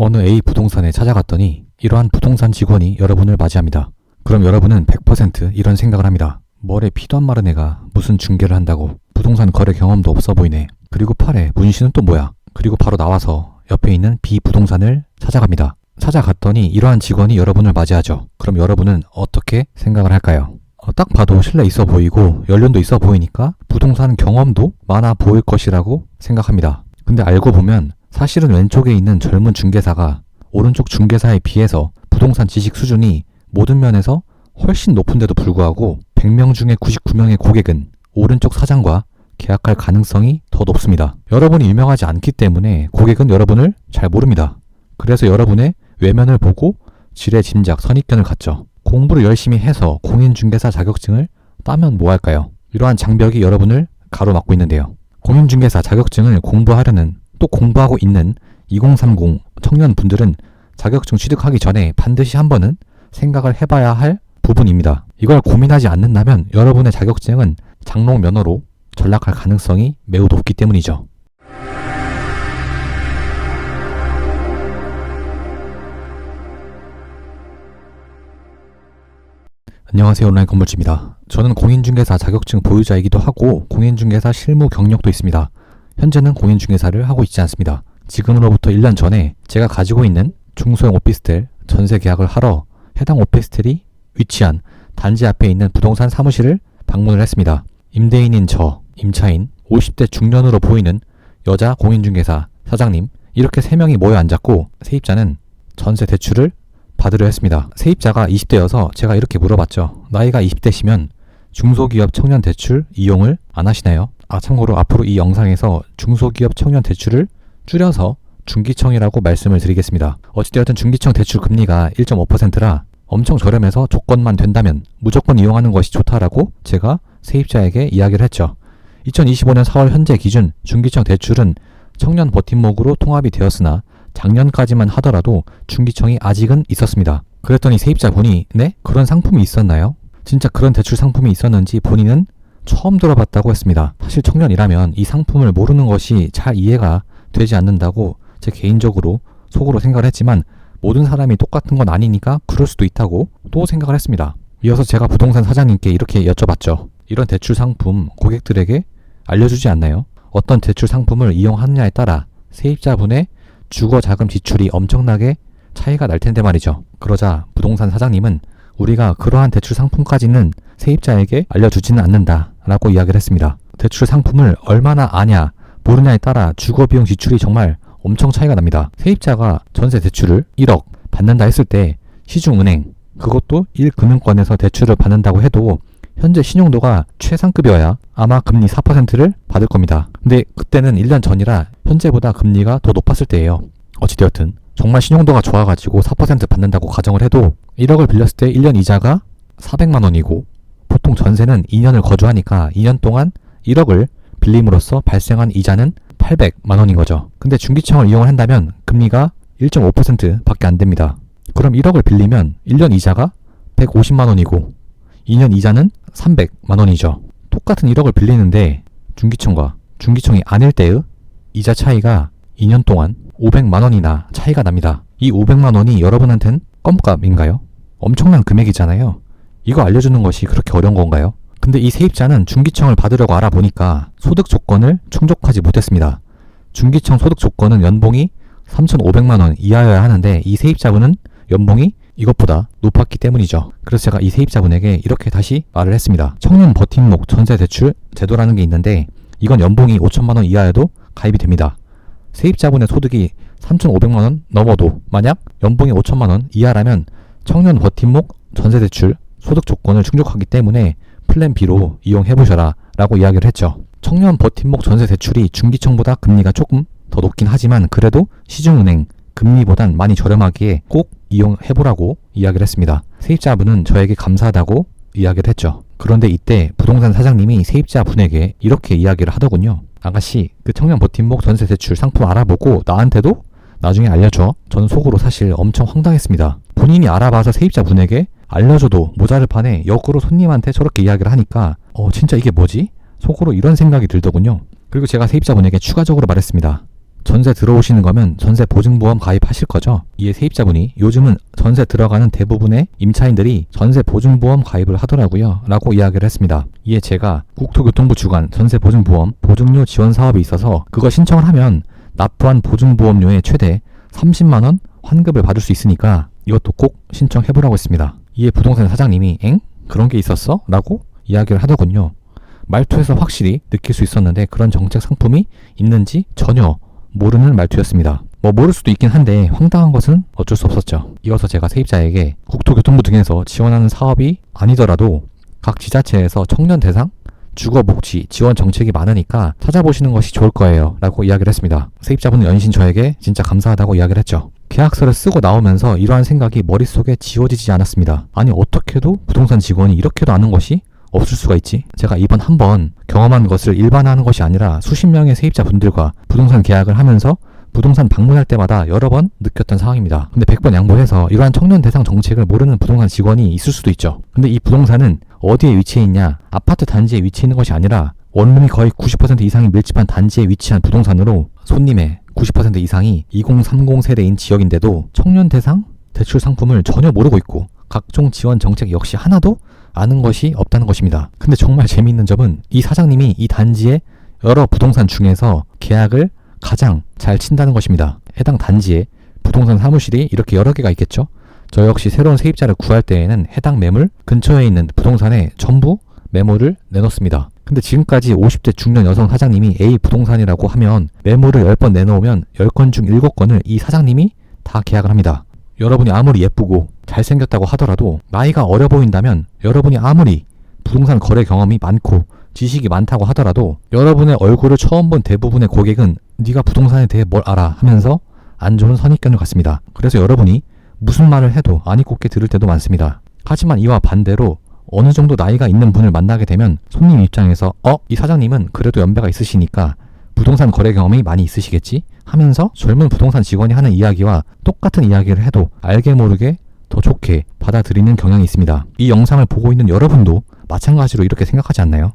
어느 A 부동산에 찾아갔더니 이러한 부동산 직원이 여러분을 맞이합니다. 그럼 여러분은 100% 이런 생각을 합니다. 머리에 피도 안 마른 애가 무슨 중개를 한다고. 부동산 거래 경험도 없어 보이네. 그리고 팔에 문신은 또 뭐야. 그리고 바로 나와서 옆에 있는 B 부동산을 찾아갑니다. 찾아갔더니 이러한 직원이 여러분을 맞이하죠. 그럼 여러분은 어떻게 생각을 할까요? 딱 봐도 신뢰 있어 보이고 연륜도 있어 보이니까 부동산 경험도 많아 보일 것이라고 생각합니다. 근데 알고 보면 사실은 왼쪽에 있는 젊은 중개사가 오른쪽 중개사에 비해서 부동산 지식 수준이 모든 면에서 훨씬 높은데도 불구하고 100명 중에 99명의 고객은 오른쪽 사장과 계약할 가능성이 더 높습니다. 여러분이 유명하지 않기 때문에 고객은 여러분을 잘 모릅니다. 그래서 여러분의 외면을 보고 지레 짐작, 선입견을 갖죠. 공부를 열심히 해서 공인중개사 자격증을 따면 뭐 할까요? 이러한 장벽이 여러분을 가로막고 있는데요. 공인중개사 자격증을 공부하려는 또 공부하고 있는 2030 청년분들은 자격증 취득하기 전에 반드시 한 번은 생각을 해봐야 할 부분입니다. 이걸 고민하지 않는다면 여러분의 자격증은 장롱 면허로 전락할 가능성이 매우 높기 때문이죠. 안녕하세요. 온라인 건물주입니다. 저는 공인중개사 자격증 보유자이기도 하고 공인중개사 실무 경력도 있습니다. 현재는 공인중개사를 하고 있지 않습니다. 지금으로부터 1년 전에 제가 가지고 있는 중소형 오피스텔 전세 계약을 하러 해당 오피스텔이 위치한 단지 앞에 있는 부동산 사무실을 방문을 했습니다. 임대인인 저, 임차인, 50대 중년으로 보이는 여자 공인중개사 사장님 이렇게 3명이 모여 앉았고 세입자는 전세 대출을 받으려 했습니다. 세입자가 20대여서 제가 이렇게 물어봤죠. 나이가 20대시면 중소기업 청년 대출 이용을 안 하시나요? 참고로 앞으로 이 영상에서 중소기업 청년 대출을 줄여서 중기청이라고 말씀을 드리겠습니다. 어찌되었든 중기청 대출 금리가 1.5%라 엄청 저렴해서 조건만 된다면 무조건 이용하는 것이 좋다라고 제가 세입자에게 이야기를 했죠. 2025년 4월 현재 기준 중기청 대출은 청년 버팀목으로 통합이 되었으나 작년까지만 하더라도 중기청이 아직은 있었습니다. 그랬더니 세입자분이 네? 그런 상품이 있었나요? 진짜 그런 대출 상품이 있었는지 본인은 처음 들어봤다고 했습니다. 사실 청년이라면 이 상품을 모르는 것이 잘 이해가 되지 않는다고 제 개인적으로 속으로 생각을 했지만 모든 사람이 똑같은 건 아니니까 그럴 수도 있다고 또 생각을 했습니다. 이어서 제가 부동산 사장님께 이렇게 여쭤봤죠. 이런 대출 상품 고객들에게 알려주지 않나요? 어떤 대출 상품을 이용하느냐에 따라 세입자분의 주거 자금 지출이 엄청나게 차이가 날 텐데 말이죠. 그러자 부동산 사장님은 우리가 그러한 대출 상품까지는 세입자에게 알려주지는 않는다 라고 이야기를 했습니다. 대출 상품을 얼마나 아냐 모르냐에 따라 주거 비용 지출이 정말 엄청 차이가 납니다. 세입자가 전세 대출을 1억 받는다 했을 때 시중은행 그것도 1금융권에서 대출을 받는다고 해도 현재 신용도가 최상급이어야 아마 금리 4%를 받을 겁니다. 근데 그때는 1년 전이라 현재보다 금리가 더 높았을 때예요. 어찌되었든 정말 신용도가 좋아가지고 4% 받는다고 가정을 해도 1억을 빌렸을 때 1년 이자가 400만 원이고 보통 전세는 2년을 거주하니까 2년 동안 1억을 빌림으로써 발생한 이자는 800만 원인 거죠. 근데 중기청을 이용을 한다면 금리가 1.5% 밖에 안 됩니다. 그럼 1억을 빌리면 1년 이자가 150만 원이고 2년 이자는 300만 원이죠. 똑같은 1억을 빌리는데 중기청과 중기청이 아닐 때의 이자 차이가 2년 동안 500만 원이나 차이가 납니다. 이 500만 원이 여러분한텐 껌값인가요? 엄청난 금액이잖아요. 이거 알려주는 것이 그렇게 어려운 건가요? 근데 이 세입자는 중기청을 받으려고 알아보니까 소득 조건을 충족하지 못했습니다. 중기청 소득 조건은 연봉이 3,500만 원 이하여야 하는데 이 세입자분은 연봉이 이것보다 높았기 때문이죠. 그래서 제가 이 세입자분에게 이렇게 다시 말을 했습니다. 청년 버팀목 전세대출 제도라는 게 있는데 이건 연봉이 5천만 원 이하여도 가입이 됩니다. 세입자분의 소득이 3,500만 원 넘어도 만약 연봉이 5천만 원 이하라면 청년 버팀목 전세대출 소득 조건을 충족하기 때문에 플랜 B로 이용해보셔라 라고 이야기를 했죠. 청년 버팀목 전세대출이 중기청보다 금리가 조금 더 높긴 하지만 그래도 시중은행 금리보단 많이 저렴하기에 꼭 이용해보라고 이야기를 했습니다. 세입자분은 저에게 감사하다고 이야기를 했죠. 그런데 이때 부동산 사장님이 세입자분에게 이렇게 이야기를 하더군요. 아가씨, 그 청년 버팀목 전세 대출 상품 알아보고 나한테도 나중에 알려줘. 저는 속으로 사실 엄청 황당했습니다. 본인이 알아봐서 세입자분에게 알려줘도 모자를 판에 역으로 손님한테 저렇게 이야기를 하니까 진짜 이게 뭐지? 속으로 이런 생각이 들더군요. 그리고 제가 세입자분에게 추가적으로 말했습니다. 전세 들어오시는 거면 전세 보증보험 가입하실 거죠? 이에 세입자분이 요즘은 전세 들어가는 대부분의 임차인들이 전세 보증보험 가입을 하더라고요 라고 이야기를 했습니다. 이에 제가 국토교통부 주관 전세 보증보험 보증료 지원 사업이 있어서 그거 신청을 하면 납부한 보증보험료의 최대 30만원 환급을 받을 수 있으니까 이것도 꼭 신청해보라고 했습니다. 이에 부동산 사장님이 엥? 그런 게 있었어? 라고 이야기를 하더군요. 말투에서 확실히 느낄 수 있었는데 그런 정책 상품이 있는지 전혀 모르는 말투였습니다. 모를 수도 있긴 한데 황당한 것은 어쩔 수 없었죠. 이어서 제가 세입자에게 국토교통부 등에서 지원하는 사업이 아니더라도 각 지자체에서 청년 대상 주거복지 지원 정책이 많으니까 찾아보시는 것이 좋을 거예요 라고 이야기를 했습니다. 세입자분은 연신 저에게 진짜 감사하다고 이야기를 했죠. 계약서를 쓰고 나오면서 이러한 생각이 머릿속에 지워지지 않았습니다. 아니 어떻게도 부동산 직원이 이렇게도 아는 것이 없을 수가 있지? 제가 이번 한번 경험한 것을 일반화하는 것이 아니라 수십 명의 세입자분들과 부동산 계약을 하면서 부동산 방문할 때마다 여러 번 느꼈던 상황입니다. 근데 100번 양보해서 이러한 청년 대상 정책을 모르는 부동산 직원이 있을 수도 있죠. 근데 이 부동산은 어디에 위치해 있냐? 아파트 단지에 위치해 있는 것이 아니라 원룸이 거의 90% 이상이 밀집한 단지에 위치한 부동산으로 손님의 90% 이상이 2030 세대인 지역인데도 청년 대상 대출 상품을 전혀 모르고 있고 각종 지원 정책 역시 하나도 아는 것이 없다는 것입니다. 근데 정말 재미있는 점은 이 사장님이 이 단지의 여러 부동산 중에서 계약을 가장 잘 친다는 것입니다. 해당 단지에 부동산 사무실이 이렇게 여러 개가 있겠죠. 저 역시 새로운 세입자를 구할 때에는 해당 매물 근처에 있는 부동산에 전부 메모를 내놓습니다. 근데 지금까지 50대 중년 여성 사장님이 A 부동산이라고 하면 매물을 10번 내놓으면 10건 중 7건을 이 사장님이 다 계약을 합니다. 여러분이 아무리 예쁘고 잘생겼다고 하더라도 나이가 어려 보인다면 여러분이 아무리 부동산 거래 경험이 많고 지식이 많다고 하더라도 여러분의 얼굴을 처음 본 대부분의 고객은 네가 부동산에 대해 뭘 알아 하면서 안 좋은 선입견을 갖습니다. 그래서 여러분이 무슨 말을 해도 아니 곱게 들을 때도 많습니다. 하지만 이와 반대로 어느 정도 나이가 있는 분을 만나게 되면 손님 입장에서 이 사장님은 그래도 연배가 있으시니까 부동산 거래 경험이 많이 있으시겠지 하면서 젊은 부동산 직원이 하는 이야기와 똑같은 이야기를 해도 알게 모르게 더 좋게 받아들이는 경향이 있습니다. 이 영상을 보고 있는 여러분도 마찬가지로 이렇게 생각하지 않나요?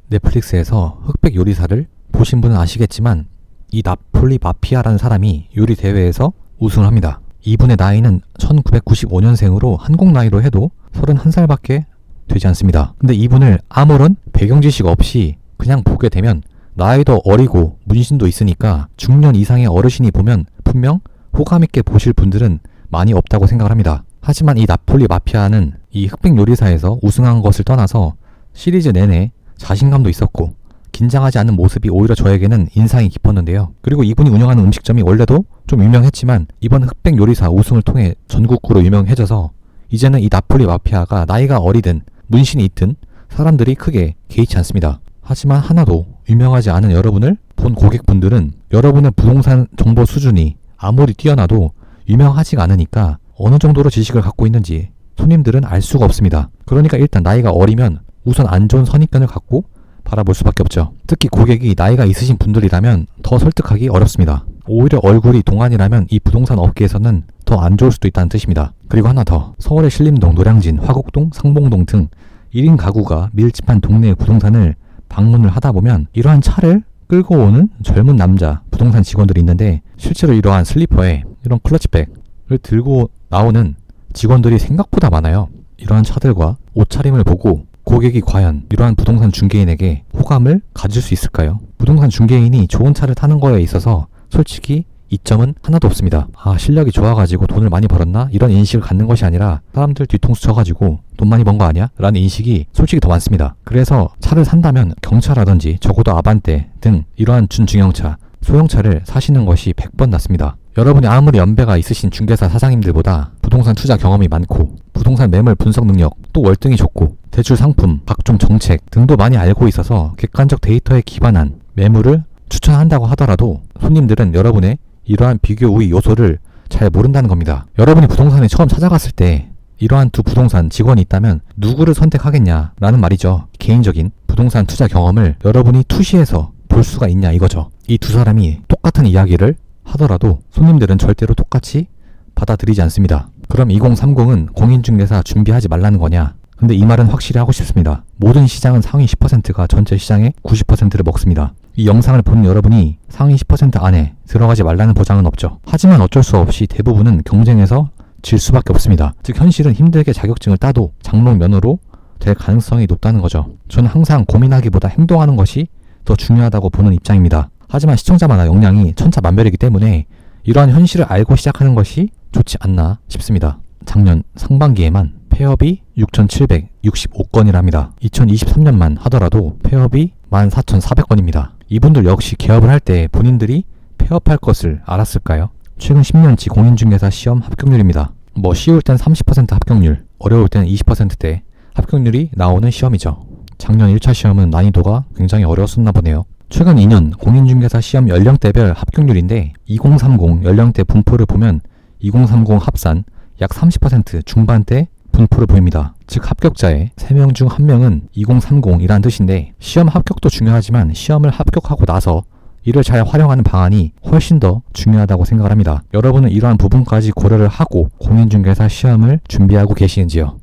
넷플릭스에서 흑백 요리사를 보신 분은 아시겠지만 이 나폴리 마피아라는 사람이 요리 대회에서 우승을 합니다. 이분의 나이는 1995년생으로 한국 나이로 해도 31살밖에 되지 않습니다. 근데 이분을 아무런 배경 지식 없이 그냥 보게 되면 나이도 어리고 문신도 있으니까 중년 이상의 어르신이 보면 분명 호감 있게 보실 분들은 많이 없다고 생각을 합니다. 하지만 이 나폴리 마피아는 이 흑백 요리사에서 우승한 것을 떠나서 시리즈 내내 자신감도 있었고 긴장하지 않는 모습이 오히려 저에게는 인상이 깊었는데요. 그리고 이분이 운영하는 음식점이 원래도 좀 유명했지만 이번 흑백 요리사 우승을 통해 전국구로 유명해져서 이제는 이 나폴리 마피아가 나이가 어리든 문신이 있든 사람들이 크게 개의치 않습니다. 하지만 하나도 유명하지 않은 여러분을 본 고객분들은 여러분의 부동산 정보 수준이 아무리 뛰어나도 유명하지가 않으니까 어느 정도로 지식을 갖고 있는지 손님들은 알 수가 없습니다. 그러니까 일단 나이가 어리면 우선 안 좋은 선입견을 갖고 바라볼 수밖에 없죠. 특히 고객이 나이가 있으신 분들이라면 더 설득하기 어렵습니다. 오히려 얼굴이 동안이라면 이 부동산 업계에서는 더 안 좋을 수도 있다는 뜻입니다. 그리고 하나 더, 서울의 신림동, 노량진, 화곡동, 상봉동 등 1인 가구가 밀집한 동네의 부동산을 방문을 하다 보면 이러한 차를 끌고 오는 젊은 남자 부동산 직원들이 있는데 실제로 이러한 슬리퍼에 이런 클러치백을 들고 나오는 직원들이 생각보다 많아요. 이러한 차들과 옷차림을 보고 고객이 과연 이러한 부동산 중개인에게 호감을 가질 수 있을까요? 부동산 중개인이 좋은 차를 타는 거에 있어서 솔직히 이점은 하나도 없습니다. 실력이 좋아가지고 돈을 많이 벌었나? 이런 인식을 갖는 것이 아니라 사람들 뒤통수 쳐가지고 돈 많이 번 거 아니야? 라는 인식이 솔직히 더 많습니다. 그래서 차를 산다면 경차라든지 적어도 아반떼 등 이러한 준중형차, 소형차를 사시는 것이 100번 낫습니다. 여러분이 아무리 연배가 있으신 중개사 사장님들보다 부동산 투자 경험이 많고 부동산 매물 분석 능력, 또 월등히 좋고 대출 상품, 각종 정책 등도 많이 알고 있어서 객관적 데이터에 기반한 매물을 추천한다고 하더라도 손님들은 여러분의 이러한 비교 우위 요소를 잘 모른다는 겁니다. 여러분이 부동산에 처음 찾아갔을 때 이러한 두 부동산 직원이 있다면 누구를 선택하겠냐라는 말이죠. 개인적인 부동산 투자 경험을 여러분이 투시해서 볼 수가 있냐 이거죠. 이 두 사람이 똑같은 이야기를 하더라도 손님들은 절대로 똑같이 받아들이지 않습니다. 그럼 2030은 공인중개사 준비하지 말라는 거냐? 근데 이 말은 확실히 하고 싶습니다. 모든 시장은 상위 10%가 전체 시장의 90%를 먹습니다. 이 영상을 보는 여러분이 상위 10% 안에 들어가지 말라는 보장은 없죠. 하지만 어쩔 수 없이 대부분은 경쟁에서 질 수밖에 없습니다. 즉 현실은 힘들게 자격증을 따도 장롱면허로 될 가능성이 높다는 거죠. 저는 항상 고민하기보다 행동하는 것이 더 중요하다고 보는 입장입니다. 하지만 시청자마다 역량이 천차만별이기 때문에 이러한 현실을 알고 시작하는 것이 좋지 않나 싶습니다. 작년 상반기에만 폐업이 6,765건이랍니다. 2023년만 하더라도 폐업이 14,400건입니다. 이분들 역시 개업을 할 때 본인들이 폐업할 것을 알았을까요? 최근 10년치 공인중개사 시험 합격률입니다. 쉬울 땐 30% 합격률, 어려울 땐 20%대 합격률이 나오는 시험이죠. 작년 1차 시험은 난이도가 굉장히 어려웠었나 보네요. 최근 2년 공인중개사 시험 연령대별 합격률인데 2030 연령대 분포를 보면 2030 합산 약 30% 중반대 분포를 보입니다. 즉 합격자의 3명 중 1명은 2030이란 뜻인데 시험 합격도 중요하지만 시험을 합격하고 나서 이를 잘 활용하는 방안이 훨씬 더 중요하다고 생각을 합니다. 여러분은 이러한 부분까지 고려를 하고 공인중개사 시험을 준비하고 계시는지요?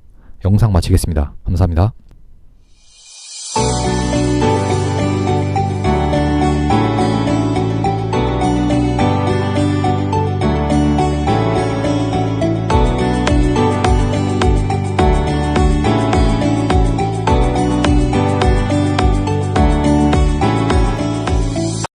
영상 마치겠습니다. 감사합니다.